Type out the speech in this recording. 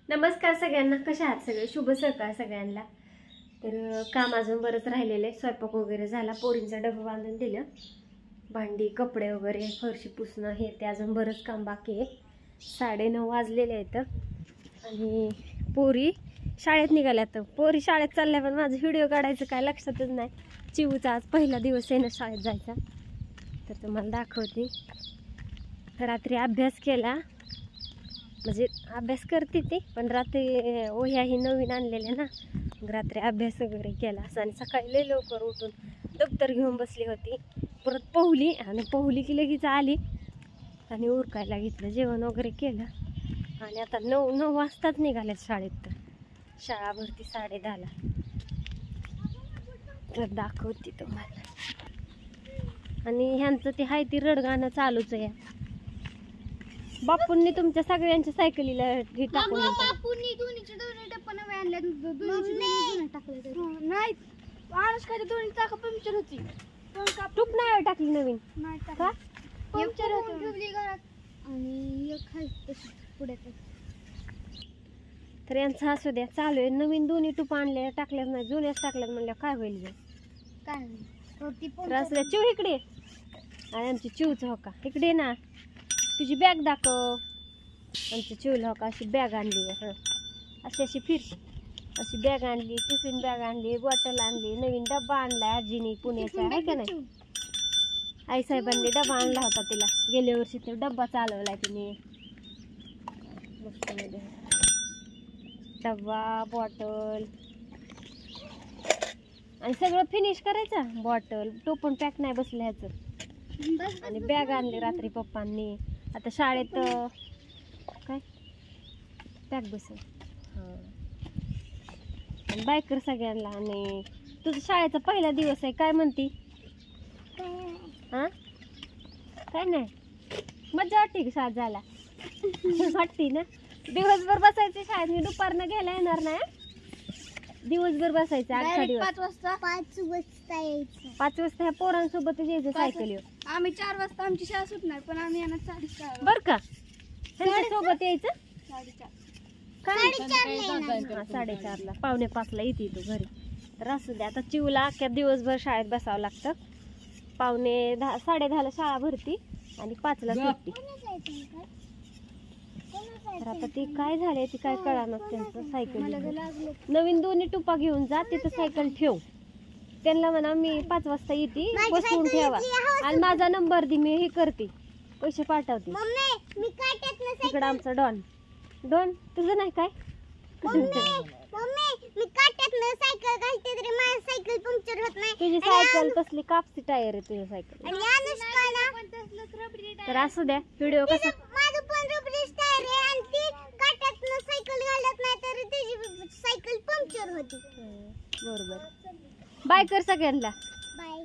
नमस्कार सगळ्यांना, कशा आहात सगळे? शुभ सकाळ सगळ्यांना. तर काम अजून बरंच राहिलेलं आहे. स्वयंपाक वगैरे झाला, पोरींचा डबा बांधून दिलं, भांडी कपडे वगैरे फरशी पुसणं हे ते अजून बरंच काम बाकी आहे. 9:30 वाजलेले आहेत आणि पोरी शाळेत निघाल्यात. पोरी शाळेत चालल्या पण माझं व्हिडिओ काढायचं काय लक्षातच नाही. चिवूचा आज पहिला दिवस आहे ना शाळेत जायचा, तर तुम्हाला दाखवते. रात्री अभ्यास केला, म्हणजे अभ्यास करते ती, पण रात्री ओह्याही नवीन आणलेल्या ना, मग रात्री अभ्यास वगैरे केला असं. आणि सकाळी लय लवकर उठून दप्तर घेऊन बसली होती. परत पोहली आणि पोहली की लगेच आली आणि उरकायला घेतलं, जेवण वगैरे केलं. आणि आता 9 वाजताच निघाल्यात शाळेत. तर शाळा भरती 10:30ला. तर दाखवते तुम्हाला. आणि ह्यांचं ते हाय ती रडगाणं चालूच आहे. बापूंनी तुमच्या सगळ्यांच्या सायकलीला हे टाकून बापूंनी दोन्हीच्या दोन्ही टप्पा नवे आणल्या, दोन्हीची टाकले नाही. अनुष्काच्या दोन्ही चाका पंक्चर होती, टूप नाही टाकली नवीन नाही का? पंक्चर होती घरात आणि एक खाली तशी पुढे. तर यांचं असू द्या, चालू आहे. नवीन दोन्ही टूप आणल्या, टाकल्याच नाही, जुन्याच टाकल्यात म्हणल्या काय होईल गे? काय तर असू द्या. चिव इकडे आणि आमची चिवचं हो का इकडे ना, तुझी बॅग दाखव. आमच्या चिवला हो का अशी बॅग आणली, अशी अशी फिर अशी बॅग आणली, टिफिन बॅग आणली, बॉटल आणली, नवीन डब्बा आणला आजीनी पुण्याचा, आहे का नाही? आईसाहेबांनी डबा आणला होता तिला गेल्या वर्षी. ते डब्बा चालवलाय तिने मस्त मध्ये, डब्बा बॉटल आणि सगळं फिनिश करायचं. बॉटल टोपण पॅक नाही बसलं ह्याचं. आणि बॅग आणली रात्री पप्पांनी. आता शाळेत काय पॅक बसेल. हां, आणि बायकर सगळ्यांना. आणि तुझं शाळेचा पहिला दिवस आहे, काय म्हणती? हां, काय नाही, मजा वाटते की शाळेत जायला? वाटते ना. दिवसभर बसायचं शाळेत, मी दुपारनं घ्यायला येणार नाही. दिवसभर बसायचं. 8 दिवस 5 वाजता यायचं. 5 वाजता ह्या पोरांसोबतच यायचं सायकलीवर. आम्ही 4 वाजता आमची शाळा सुटणार, पण आम्ही येणार 4:30 बर का? त्यांच्यासोबत यायचं. 4:30 काय 4:30ला 4:45ला येते तू घरी. तर असू द्या. आता चिवला अख्ख्या दिवसभर शाळेत बसावं लागतं. 9:30 10:30ला शाळा भरती आणि 5ला सुट्टी. तर आता ती काय झाले ती काय कळणार त्यांचं. सायकल नवीन दोन्ही टुपा घेऊन जा, तिथं सायकल ठेव. त्यांना म्हणा मी 5 वाजता येते, बसवून ठेवा आणि माझा नंबर दे, मी हे करते, पैसे पाठवते. तिकडं आमचा डॉन तुझं नाही काय? तुझी सायकल कसली कापसी टायर आहे तुझ्या सायकल. तर असू द्या. व्हिडिओ कसा सायकल पंक्चर होती. बरोबर. बाय कर सगळ्यांना. बाय.